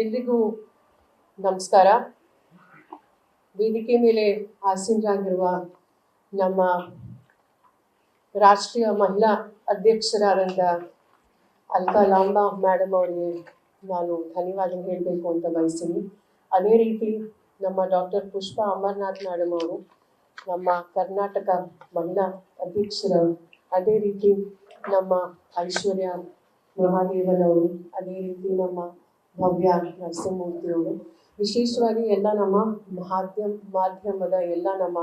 ಎಲ್ಲಿಗೂ ನಮಸ್ಕಾರ. ವೇದಿಕೆ ಮೇಲೆ ಆಸೀನರಾಗಿರುವ ನಮ್ಮ ರಾಷ್ಟ್ರೀಯ ಮಹಿಳಾ ಅಧ್ಯಕ್ಷರಾದಂಥ ಅಲ್ಕಾ ಲಾಂಬಾ ಮೇಡಮ್ ಅವರಿಗೆ ನಾನು ಧನ್ಯವಾದ ಹೇಳಬೇಕು ಅಂತ ಬಯಸ್ತೀನಿ. ಅದೇ ರೀತಿ ನಮ್ಮ ಡಾಕ್ಟರ್ ಪುಷ್ಪಾ ಅಮರನಾಥ್ ಮೇಡಮ್ ಅವರು ನಮ್ಮ ಕರ್ನಾಟಕ ಮಹಿಳಾ ಅಧ್ಯಕ್ಷರು, ಅದೇ ರೀತಿ ನಮ್ಮ ಐಶ್ವರ್ಯ ಮಹಾದೇವನವರು, ಅದೇ ರೀತಿ ನಮ್ಮ ಭವ್ಯ ನರಸಿಂಹಮೂರ್ತಿಯವರು, ವಿಶೇಷವಾಗಿ ಎಲ್ಲ ನಮ್ಮ ಮಾಧ್ಯಮದ ಎಲ್ಲ ನಮ್ಮ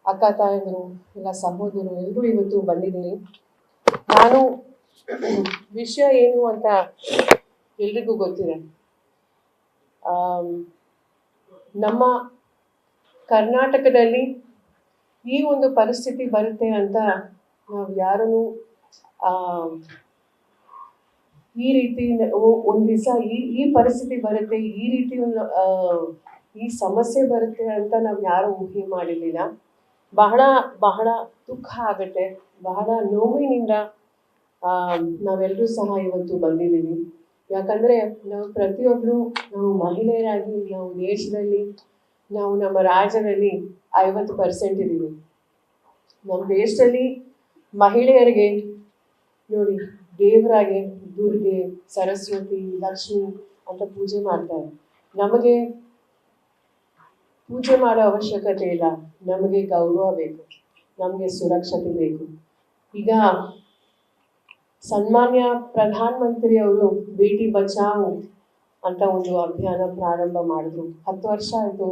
ಅಕ್ಕ ತಾಯಂದರು, ಎಲ್ಲ ಸಹೋದರರು ಎಲ್ಲರೂ ಇವತ್ತು ಬಂದಿದ್ದೀನಿ. ನಾನು ವಿಷಯ ಏನು ಅಂತ ಎಲ್ರಿಗೂ ಗೊತ್ತಿದೆ. ನಮ್ಮ ಕರ್ನಾಟಕದಲ್ಲಿ ಈ ಒಂದು ಪರಿಸ್ಥಿತಿ ಬರುತ್ತೆ ಅಂತ ನಾವು ಯಾರೂ ಈ ರೀತಿ ಒಂದು ದಿವಸ ಈ ಪರಿಸ್ಥಿತಿ ಬರುತ್ತೆ, ಈ ರೀತಿ ಒಂದು ಈ ಸಮಸ್ಯೆ ಬರುತ್ತೆ ಅಂತ ನಾವು ಯಾರೂ ಊಹೆ ಮಾಡಿರಲಿಲ್ಲ. ಬಹಳ ಬಹಳ ದುಃಖ ಆಗುತ್ತೆ, ಬಹಳ ನೋವಿನಿಂದ ನಾವೆಲ್ಲರೂ ಸಹ ಇವತ್ತು ಬಂದಿದ್ದೀವಿ. ಯಾಕಂದರೆ ನಾವು ಪ್ರತಿಯೊಬ್ಬರು ನಾವು ಮಹಿಳೆಯರಾಗಿ ನಾವು ದೇಶದಲ್ಲಿ, ನಾವು ನಮ್ಮ ರಾಜ್ಯದಲ್ಲಿ 50% ಇದ್ದೀವಿ. ನಮ್ಮ ದೇಶದಲ್ಲಿ ಮಹಿಳೆಯರಿಗೆ ನೋಡಿ ದೇವರಾಗೆ ದುರ್ಗೆ, ಸರಸ್ವತಿ, ಲಕ್ಷ್ಮಿ ಅಂತ ಪೂಜೆ ಮಾಡ್ತಾರೆ. ನಮಗೆ ಪೂಜೆ ಮಾಡೋ ಅವಶ್ಯಕತೆ ಇಲ್ಲ, ನಮಗೆ ಗೌರವ ಬೇಕು, ನಮಗೆ ಸುರಕ್ಷತೆ ಬೇಕು. ಈಗ ಸನ್ಮಾನ್ಯ ಪ್ರಧಾನಮಂತ್ರಿ ಅವರು ಬೇಟಿ ಬಚಾವೋ ಅಂತ ಒಂದು ಅಭಿಯಾನ ಪ್ರಾರಂಭ ಮಾಡಿದ್ರು. 10 ವರ್ಷ ಆಯಿತು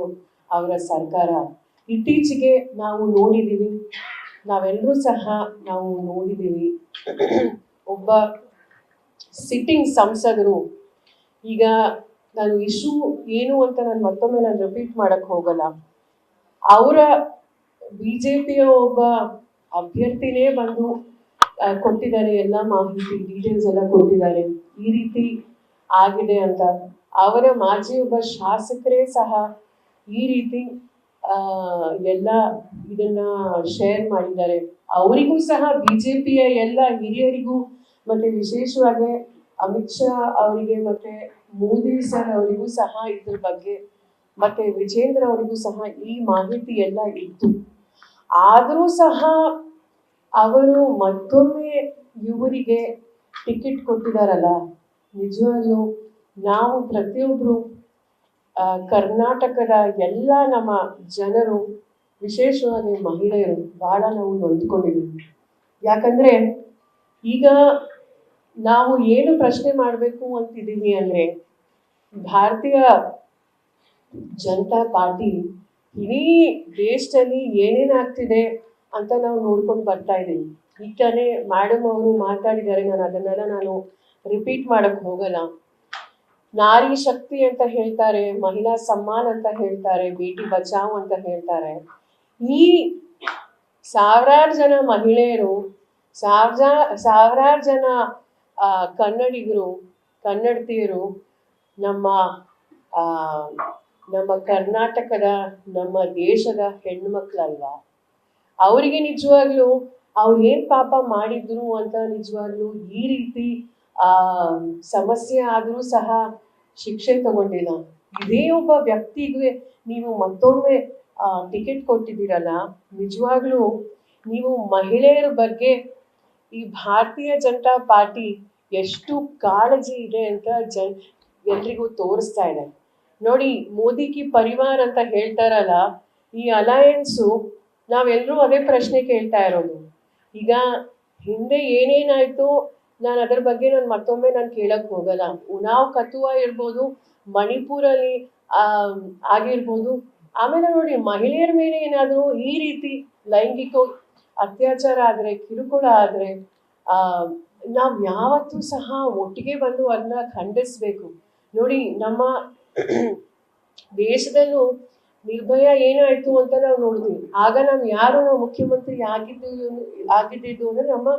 ಅವರ ಸರ್ಕಾರ. ಇತ್ತೀಚೆಗೆ ನಾವು ನೋಡಿದ್ದೀವಿ, ನಾವೆಲ್ಲರೂ ಸಹ ನಾವು ನೋಡಿದ್ದೀವಿ, ಒಬ್ಬ ಸಿಟ್ಟಿಂಗ್ ಸಂಸದರು, ಈಗ ನಾನು ಇಶ್ಯೂ ಏನು ಅಂತ ಮತ್ತೊಮ್ಮೆ ರಿಪೀಟ್ ಮಾಡಕ್ಕೆ ಹೋಗಲ್ಲ, ಅವರ BJPಯ ಒಬ್ಬ ಅಭ್ಯರ್ಥಿನೇ ಬಂದು ಕೊಟ್ಟಿದ್ದಾರೆ, ಎಲ್ಲ ಮಾಹಿತಿ ಡೀಟೇಲ್ಸ್ ಎಲ್ಲ ಕೊಟ್ಟಿದ್ದಾರೆ, ಈ ರೀತಿ ಆಗಿದೆ ಅಂತ. ಅವರ ಮಾಜಿ ಒಬ್ಬ ಶಾಸಕರೇ ಸಹ ಈ ರೀತಿ ಎಲ್ಲ ಇದನ್ನ ಶೇರ್ ಮಾಡಿದ್ದಾರೆ. ಅವರಿಗೂ ಸಹ BJPಯ ಎಲ್ಲ ಹಿರಿಯರಿಗೂ ಮತ್ತೆ ವಿಶೇಷವಾಗಿ ಅಮಿತ್ ಶಾ ಅವರಿಗೆ ಮತ್ತೆ ಮೋದಿ ಸರ್ ಅವರಿಗೂ ಸಹ ಇದ್ರ ಬಗ್ಗೆ, ಮತ್ತೆ ವಿಜೇಂದ್ರ ಅವರಿಗೂ ಸಹ ಈ ಮಾಹಿತಿ ಎಲ್ಲ ಇತ್ತು. ಆದರೂ ಸಹ ಅವರು ಮತ್ತೊಮ್ಮೆ ಇವರಿಗೆ ಟಿಕೆಟ್ ಕೊಟ್ಟಿದಾರಲ್ಲ, ನಿಜವಾಗ್ಲೂ ನಾವು ಪ್ರತಿಯೊಬ್ಬರು ಕರ್ನಾಟಕದ ಎಲ್ಲ ನಮ್ಮ ಜನರು, ವಿಶೇಷವಾಗಿ ಮಹಿಳೆಯರು ಬಹಳ ನಾವು ನೊಂದ್ಕೊಂಡಿದ್ದೀವಿ. ಯಾಕಂದ್ರೆ ಈಗ ನಾವು ಏನು ಪ್ರಶ್ನೆ ಮಾಡಬೇಕು ಅಂತಿದ್ದೀವಿ ಅಂದರೆ, ಭಾರತೀಯ ಜನತಾ ಪಾರ್ಟಿ ಇಡೀ ದೇಶದಲ್ಲಿ ಏನೇನಾಗ್ತಿದೆ ಅಂತ ನಾವು ನೋಡ್ಕೊಂಡು ಬರ್ತಾ ಇದ್ದೀವಿ. ಈಗ ತಾನೇ ಮೇಡಮ್ ಅವರು ಮಾತಾಡಿದ್ದಾರೆ, ನಾನು ರಿಪೀಟ್ ಮಾಡಕ್ ಹೋಗಲ್ಲ. ನಾರಿ ಶಕ್ತಿ ಅಂತ ಹೇಳ್ತಾರೆ, ಮಹಿಳಾ ಸಮ್ಮಾನ್ ಅಂತ ಹೇಳ್ತಾರೆ, ಬೇಟಿ ಬಚಾವ್ ಅಂತ ಹೇಳ್ತಾರೆ. ಈ ಸಾವಿರಾರು ಜನ ಮಹಿಳೆಯರು, ಸಾವಿರಾರು ಜನ ಕನ್ನಡಿಗರು, ಕನ್ನಡತಿಯರು ನಮ್ಮ ಕರ್ನಾಟಕದ, ನಮ್ಮ ದೇಶದ ಹೆಣ್ಮಕ್ಳಲ್ವಾ? ಅವರಿಗೆ ನಿಜವಾಗ್ಲೂ ಅವ್ರು ಏನ್ ಪಾಪ ಮಾಡಿದ್ರು ಅಂತ ನಿಜವಾಗ್ಲೂ ಈ ರೀತಿ ಸಮಸ್ಯೆ ಆದರೂ ಸಹ ಶಿಕ್ಷೆ ತಗೊಂಡಿಲ್ಲ. ಇದೇ ಒಬ್ಬ ವ್ಯಕ್ತಿಗೆ ನೀವು ಮತ್ತೊಮ್ಮೆ ಟಿಕೆಟ್ ಕೊಟ್ಟಿದ್ದೀರಲ್ಲ, ನಿಜವಾಗ್ಲೂ ನೀವು ಮಹಿಳೆಯರ ಬಗ್ಗೆ ಈ ಭಾರತೀಯ ಜನತಾ ಪಾರ್ಟಿ ಎಷ್ಟು ಕಾಳಜಿ ಇದೆ ಅಂತ ಎಲ್ರಿಗೂ ತೋರಿಸ್ತಾ ಇದೆ. ನೋಡಿ, ಮೋದಿ ಕಿ ಪರಿವಾರ್ ಅಂತ ಹೇಳ್ತಾರಲ್ಲ, ಈ ಅಲಯನ್ಸು ನಾವೆಲ್ಲರೂ ಅದೇ ಪ್ರಶ್ನೆ ಕೇಳ್ತಾ ಇರೋದು. ಈಗ ಹಿಂದೆ ಏನೇನಾಯ್ತು ನಾನು ಅದರ ಬಗ್ಗೆ ಮತ್ತೊಮ್ಮೆ ಕೇಳಕ್ ಹೋಗಲ್ಲ. ಉನ್ನಾವ್ ಕತುವಾ ಇರ್ಬೋದು, ಮಣಿಪುರಲ್ಲಿ ಆಗಿರ್ಬೋದು, ಆಮೇಲೆ ನೋಡಿ ಮಹಿಳೆಯರ ಮೇಲೆ ಏನಾದರೂ ಈ ರೀತಿ ಲೈಂಗಿಕ ಅತ್ಯಾಚಾರ ಆದರೆ, ಕಿರುಕುಳ ಆದರೆ ನಾವು ಯಾವತ್ತೂ ಸಹ ಒಟ್ಟಿಗೆ ಬಂದು ಅದನ್ನ ಖಂಡಿಸ್ಬೇಕು. ನೋಡಿ, ನಮ್ಮ ದೇಶದಲ್ಲೂ ನಿರ್ಭಯ ಏನಾಯ್ತು ಅಂತ ನಾವು ನೋಡಿದ್ವಿ. ಆಗ ನಾವು ಮುಖ್ಯಮಂತ್ರಿ ಆಗಿದ್ದು ಅಂದ್ರೆ ನಮ್ಮ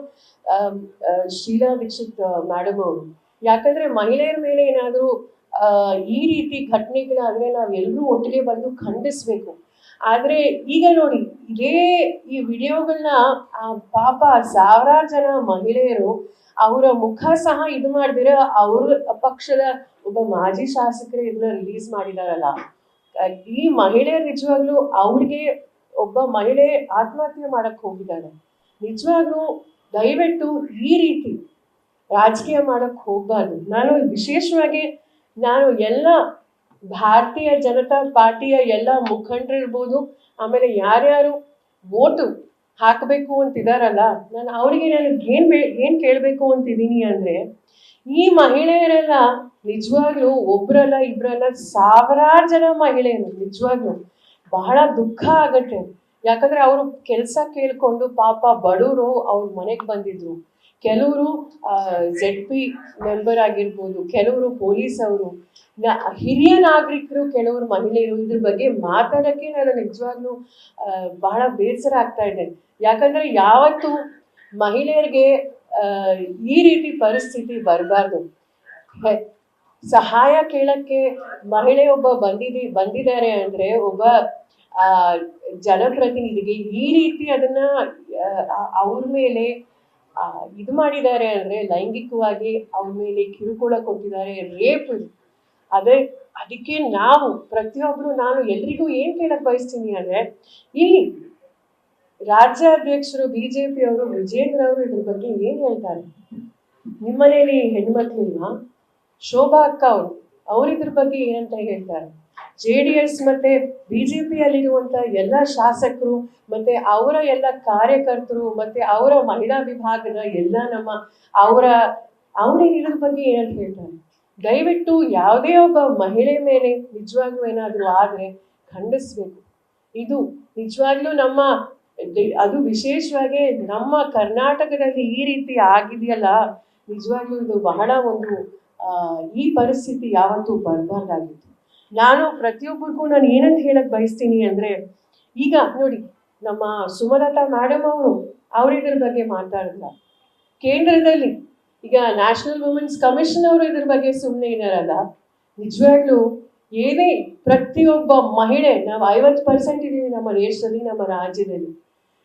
ಶೀಲಾ ದೀಕ್ಷಿತ್ ಮೇಡಮ್ ಅವರು. ಯಾಕಂದ್ರೆ ಮಹಿಳೆಯರ ಮೇಲೆ ಏನಾದರೂ ಈ ರೀತಿ ಘಟನೆಗಳಾದ್ರೆ ನಾವೆಲ್ಲರೂ ಒಟ್ಟಿಗೆ ಬಂದು ಖಂಡಿಸ್ಬೇಕು. ಆದ್ರೆ ಈಗ ನೋಡಿ, ಈ ವಿಡಿಯೋಗಳನ್ನ ಪಾಪ ಸಾವಿರಾರು ಜನ ಮಹಿಳೆಯರು ಅವರ ಮುಖ ಸಹ ಇದು ಮಾಡಿದಿರ, ಅವ್ರ ಪಕ್ಷದ ಒಬ್ಬ ಮಾಜಿ ಶಾಸಕರೇ ಇದನ್ನ ರಿಲೀಸ್ ಮಾಡಿದಾರಲ್ಲ, ಈ ಮಹಿಳೆ ನಿಜವಾಗ್ಲೂ ಅವ್ರಿಗೆ ಒಬ್ಬ ಮಹಿಳೆ ಆತ್ಮಹತ್ಯೆ ಮಾಡಕ್ ಹೋಗಿದ್ದಾಳೆ. ನಿಜವಾಗ್ಲೂ ದಯವಿಟ್ಟು ಈ ರೀತಿ ರಾಜಕೀಯ ಮಾಡಕ್ ಹೋಗ್ಬಾರ್ದು. ನಾನು ವಿಶೇಷವಾಗಿ ಎಲ್ಲ ಭಾರತೀಯ ಜನತಾ ಪಾರ್ಟಿಯ ಎಲ್ಲ ಮುಖಂಡರು ಇರ್ಬೋದು, ಆಮೇಲೆ ಯಾರ್ಯಾರು ವೋಟು ಹಾಕಬೇಕು ಅಂತಿದಾರಲ್ಲ, ನಾನು ಏನ್ ಕೇಳಬೇಕು ಅಂತಿದ್ದೀನಿ ಅಂದ್ರೆ, ಈ ಮಹಿಳೆಯರೆಲ್ಲ ನಿಜವಾಗ್ಲೂ ಒಬ್ರಲ್ಲ ಇಬ್ರಲ್ಲ ಸಾವಿರಾರು ಜನ ಮಹಿಳೆಯರು ನಿಜವಾಗ್ಲೂ ಬಹಳ ದುಃಖ ಆಗತ್ತೆ. ಯಾಕಂದ್ರೆ ಅವರು ಕೆಲಸ ಕೇಳ್ಕೊಂಡು ಪಾಪ ಬಡವರು ಅವ್ರ ಮನೆಗೆ ಬಂದಿದ್ರು. ಕೆಲವರು ZP ಮೆಂಬರ್ ಆಗಿರ್ಬೋದು, ಕೆಲವರು ಪೊಲೀಸ್ ಅವರು, ಹಿರಿಯ ನಾಗರಿಕರು, ಕೆಲವರು ಮಹಿಳೆಯರು. ಇದ್ರ ಬಗ್ಗೆ ಮಾತಾಡಕ್ಕೆ ನಾನು ನಿಜವಾಗ್ಲೂ ಬಹಳ ಬೇಸರ ಆಗ್ತಾ ಇದೆ. ಯಾಕಂದ್ರೆ ಯಾವತ್ತು ಮಹಿಳೆಯರಿಗೆ ಈ ರೀತಿ ಪರಿಸ್ಥಿತಿ ಬರಬಾರ್ದು. ಸಹಾಯ ಕೇಳಕ್ಕೆ ಮಹಿಳೆ ಒಬ್ಬ ಬಂದಿದ್ದಾರೆ ಅಂದ್ರೆ ಒಬ್ಬ ಜನಪ್ರತಿನಿಧಿಗೆ ಈ ರೀತಿ ಅದನ್ನ ಅವ್ರ ಮೇಲೆ ಇದು ಮಾಡಿದ್ದಾರೆ ಅಂದ್ರೆ, ಲೈಂಗಿಕವಾಗಿ ಅವ್ರ ಮೇಲೆ ಕಿರುಕುಳ ಕೊಟ್ಟಿದ್ದಾರೆ, ರೇಪ್. ಅದಕ್ಕೆ ನಾವು ಪ್ರತಿಯೊಬ್ರು, ನಾನು ಎಲ್ರಿಗೂ ಏನ್ ಕೇಳಕ್ ಬಯಸ್ತೀನಿ ಅಂದ್ರೆ, ಇಲ್ಲಿ ರಾಜ್ಯಾಧ್ಯಕ್ಷರು BJP ಅವರು ವಿಜೇಂದ್ರ ಅವರು ಇದ್ರ ಬಗ್ಗೆ ಏನ್ ಹೇಳ್ತಾರೆ? ನಿಮ್ಮನೇಲಿ ಹೆಣ್ಮಕ್ಳಿಲ್ವಾ? ಶೋಭಾ ಅಕ್ಕ ಅವ್ರು ಇದ್ರ ಬಗ್ಗೆ ಏನಂತ ಹೇಳ್ತಾರೆ? JDS ಮತ್ತೆ BJP ಅಲ್ಲಿರುವಂತ ಎಲ್ಲ ಶಾಸಕರು ಮತ್ತೆ ಅವರ ಎಲ್ಲ ಕಾರ್ಯಕರ್ತರು ಮತ್ತೆ ಅವರ ಮಹಿಳಾ ವಿಭಾಗದ ಎಲ್ಲ ಅವ್ರಿಗೆ ಇದ್ರ ಬಗ್ಗೆ ಏನಂತ ಹೇಳ್ತಾರೆ? ದಯವಿಟ್ಟು ಯಾವುದೇ ಒಬ್ಬ ಮಹಿಳೆ ಮೇಲೆ ನಿಜವಾಗ್ಲೂ ಏನಾದ್ರು ಆದ್ರೆ ಖಂಡಿಸ್ಬೇಕು. ಇದು ನಿಜವಾಗ್ಲೂ ಅದು ವಿಶೇಷವಾಗಿ ನಮ್ಮ ಕರ್ನಾಟಕದಲ್ಲಿ ಈ ರೀತಿ ಆಗಿದೆಯಲ್ಲ, ನಿಜವಾಗ್ಲೂ ಇದು ಬಹಳ ಈ ಪರಿಸ್ಥಿತಿ ಯಾವತ್ತೂ ಬರಬಾರ್ದಾಗಿತ್ತು. ನಾನು ಪ್ರತಿಯೊಬ್ಬರಿಗೂ ಏನಂತ ಹೇಳಕ್ ಬಯಸ್ತೀನಿ ಅಂದ್ರೆ, ಈಗ ನೋಡಿ ನಮ್ಮ ಸುಮಲತಾ ಮೇಡಮ್ ಅವ್ರು ಇದ್ರ ಬಗ್ಗೆ ಮಾತಾಡಿಲ್ಲ. ಕೇಂದ್ರದಲ್ಲಿ ಈಗ ನ್ಯಾಷನಲ್ ವುಮೆನ್ಸ್ ಕಮಿಷನ್ ಅವರು ಇದ್ರ ಬಗ್ಗೆ ಸುಮ್ಮನೆ ಇದಾರಲ್ಲ. ನಿಜವಾಗ್ಲೂ ಏನೇ ಪ್ರತಿಯೊಬ್ಬ ಮಹಿಳೆ, ನಾವು 50% ಇದೀವಿ ನಮ್ಮ ದೇಶದಲ್ಲಿ, ನಮ್ಮ ರಾಜ್ಯದಲ್ಲಿ.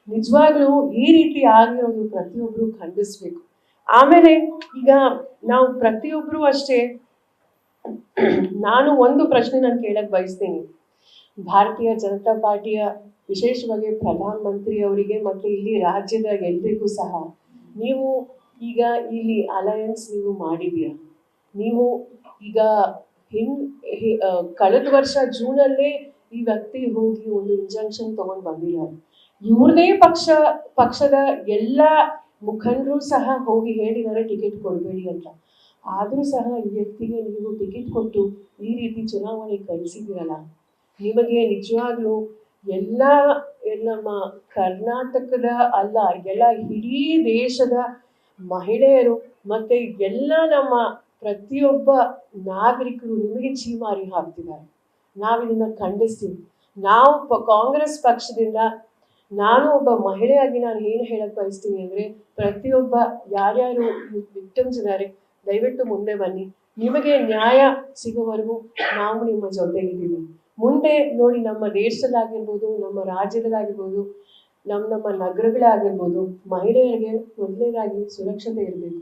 ನಿಜವಾಗ್ಲೂ ಈ ರೀತಿ ಆಗಿರೋದು ಪ್ರತಿಯೊಬ್ರು ಖಂಡಿಸ್ಬೇಕು. ಆಮೇಲೆ ಈಗ ನಾವು ಪ್ರತಿಯೊಬ್ರು ಅಷ್ಟೇ, ನಾನು ಒಂದು ಪ್ರಶ್ನೆ ನಾನು ಕೇಳಕ್ ಬಯಸ್ತೀನಿ. ಭಾರತೀಯ ಜನತಾ ಪಾರ್ಟಿಯ ವಿಶೇಷವಾಗಿ ಪ್ರಧಾನ ಮಂತ್ರಿ ಅವರಿಗೆ ಮತ್ತೆ ಇಲ್ಲಿ ರಾಜ್ಯದ ಎಲ್ರಿಗೂ ಸಹ, ನೀವು ಈಗ ಇಲ್ಲಿ ಅಲಯನ್ಸ್ ನೀವು ಮಾಡಿದೀರ. ನೀವು ಈಗ ಕಳೆದ ವರ್ಷ ಜೂನಲ್ಲೇ ಈ ವ್ಯಕ್ತಿ ಹೋಗಿ ಒಂದು ಇಂಜೆಕ್ಷನ್ ತಗೊಂಡು ಬಂದಿದ್ದಾರೆ. ಇವ್ರದೇ ಪಕ್ಷದ ಎಲ್ಲ ಮುಖಂಡರು ಸಹ ಹೋಗಿ ಹೇಳಿದ್ದಾರೆ ಟಿಕೆಟ್ ಕೊಡಬೇಡಿ ಅಂತ. ಆದ್ರೂ ಸಹ ಈ ವ್ಯಕ್ತಿಗೆ ನೀವು ಟಿಕೆಟ್ ಕೊಟ್ಟು ಈ ರೀತಿ ಚುನಾವಣೆ ಕಳಿಸಿದಿರಲ್ಲ, ನಿಮಗೆ ನಿಜವಾಗ್ಲೂ ನಮ್ಮ ಕರ್ನಾಟಕದ ಅಲ್ಲ, ಎಲ್ಲ ಇಡೀ ದೇಶದ ಮಹಿಳೆಯರು ಮತ್ತೆ ಎಲ್ಲ ನಮ್ಮ ಪ್ರತಿಯೊಬ್ಬ ನಾಗರಿಕರು ನಿಮಗೆ ಚೀಮಾರಿ ಹಾಕ್ತಿದ್ದಾರೆ. ನಾವಿದನ್ನ ಖಂಡಿಸ್ತೀವಿ. ನಾವು ಕಾಂಗ್ರೆಸ್ ಪಕ್ಷದಿಂದ, ನಾನು ಒಬ್ಬ ಮಹಿಳೆಯಾಗಿ ನಾನು ಏನು ಹೇಳಕ್ ಬಯಸ್ತೀನಿ ಅಂದ್ರೆ, ಪ್ರತಿಯೊಬ್ಬ ಯಾರ್ಯಾರು ವಿಕ್ಟಿಮ್ಸ್ ಇದ್ದಾರೆ ದಯವಿಟ್ಟು ಮುಂದೆ ಬನ್ನಿ. ನಿಮಗೆ ನ್ಯಾಯ ಸಿಗುವವರೆಗೂ ನಾವು ನಿಮ್ಮ ಜೊತೆಗಿದ್ದೀವಿ. ಮುಂದೆ ನೋಡಿ, ನಮ್ಮ ದೇಶದಲ್ಲಾಗಿರ್ಬೋದು, ನಮ್ಮ ರಾಜ್ಯದಲ್ಲಾಗಿರ್ಬೋದು, ನಮ್ಮ ನಗರಗಳೇ ಆಗಿರ್ಬೋದು, ಮಹಿಳೆಯರಿಗೆ ಮೊದಲನೇದಾಗಿ ಸುರಕ್ಷತೆ ಇರಬೇಕು.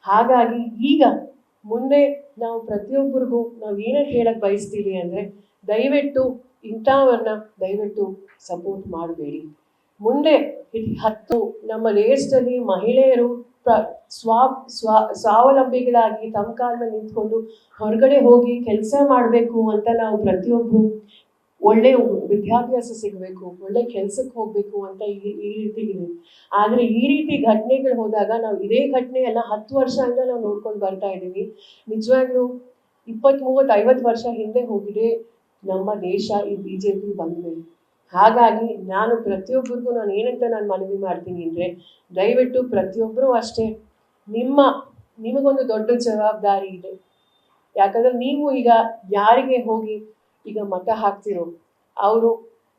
ಹಾಗಾಗಿ ಈಗ ಮುಂದೆ ನಾವು ಪ್ರತಿಯೊಬ್ಬರಿಗೂ ನಾವು ಏನಂತ ಹೇಳಕ್ ಬಯಸ್ತೀವಿ ಅಂದ್ರೆ, ದಯವಿಟ್ಟು ಇಂಥವ್ರನ್ನ ದಯವಿಟ್ಟು ಸಪೋರ್ಟ್ ಮಾಡಬೇಡಿ. ಮುಂದೆ ನಮ್ಮ ದೇಶದಲ್ಲಿ ಮಹಿಳೆಯರು ಸ್ವಾವಲಂಬಿಗಳಾಗಿ ತಮ್ಮ ಕಾಲ ಮೇಲೆ ನಿಂತ್ಕೊಂಡು ಹೊರಗಡೆ ಹೋಗಿ ಕೆಲಸ ಮಾಡಬೇಕು ಅಂತ ನಾವು ಪ್ರತಿಯೊಬ್ರು ಒಳ್ಳೆ ವಿದ್ಯಾಭ್ಯಾಸ ಸಿಗಬೇಕು, ಒಳ್ಳೆ ಕೆಲ್ಸಕ್ಕೆ ಹೋಗ್ಬೇಕು ಅಂತ ಈ ರೀತಿ ಇದೆ. ಆದ್ರೆ ಈ ರೀತಿ ಘಟನೆಗಳು ಹೋದಾಗ ನಾವು ಇದೇ ಘಟನೆ ಎಲ್ಲ 10 ವರ್ಷದಿಂದ ನಾವು ನೋಡ್ಕೊಂಡು ಬರ್ತಾ ಇದ್ದೀವಿ. ನಿಜವಾಗ್ಲೂ 20, 30, 50 ವರ್ಷ ಹಿಂದೆ ಹೋಗಿದೆ ನಮ್ಮ ದೇಶ ಈ BJP ಬಂದ್ಮೇಲೆ. ಹಾಗಾಗಿ ನಾನು ಪ್ರತಿಯೊಬ್ಬರಿಗೂ ಏನಂತ ಮನವಿ ಮಾಡ್ತೀನಿ ಅಂದ್ರೆ, ದಯವಿಟ್ಟು ಪ್ರತಿಯೊಬ್ಬರು ಅಷ್ಟೇ ನಿಮಗೊಂದು ದೊಡ್ಡ ಜವಾಬ್ದಾರಿ ಇದೆ. ಯಾಕಂದ್ರೆ ನೀವು ಈಗ ಯಾರಿಗೆ ಹೋಗಿ ಈಗ ಮತ ಹಾಕ್ತಿರೋ ಅವರು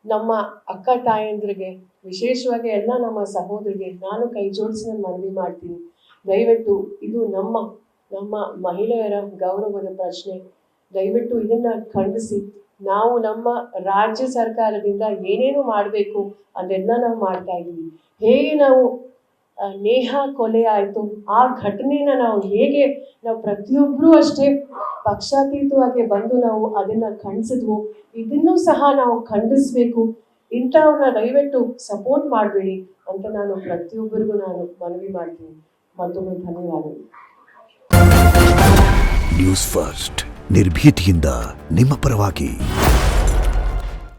ನಮ್ಮ ಅಕ್ಕ ತಾಯಂದ್ರಿಗೆ, ವಿಶೇಷವಾಗಿ ಎಲ್ಲ ನಮ್ಮ ಸಹೋದರಿಗೆ ನಾನು ಕೈ ಜೋಡಿಸಿ ಮನವಿ ಮಾಡ್ತೀನಿ. ದಯವಿಟ್ಟು ಇದು ನಮ್ಮ ಮಹಿಳೆಯರ ಗೌರವದ ಪ್ರಶ್ನೆ. ದಯವಿಟ್ಟು ಇದನ್ನ ಖಂಡಿಸಿ ನಾವು ನಮ್ಮ ರಾಜ್ಯ ಸರ್ಕಾರದಿಂದ ಏನೇನು ಮಾಡಬೇಕು ಅದೆಲ್ಲ ನಾವು ಮಾಡ್ತಾ ಇದ್ದೀವಿ. ಹೇಗೆ ನಾವು ನೇಹಾ ಕೊಲೆ ಆಯಿತು, ಆ ಘಟನೆನ ನಾವು ಪ್ರತಿಯೊಬ್ಬರೂ ಅಷ್ಟೇ ಪಕ್ಷಾತೀತವಾಗಿ ಬಂದು ನಾವು ಅದನ್ನು ಖಂಡಿಸಿದ್ವು. ಇದನ್ನೂ ಸಹ ನಾವು ಖಂಡಿಸ್ಬೇಕು. ಇಂಥವ್ರನ್ನ ದಯವಿಟ್ಟು ಸಪೋರ್ಟ್ ಮಾಡಬೇಡಿ ಅಂತ ನಾನು ಪ್ರತಿಯೊಬ್ಬರಿಗೂ ಮನವಿ ಮಾಡ್ತೀನಿ. ಮತ್ತೊಮ್ಮೆ ಧನ್ಯವಾದಗಳು. ನ್ಯೂಸ್ ಫಸ್ಟ್ ನಿರ್ಭೀತಿಯಿಂದ ನಿಮ್ಮ ಪರವಾಗಿ.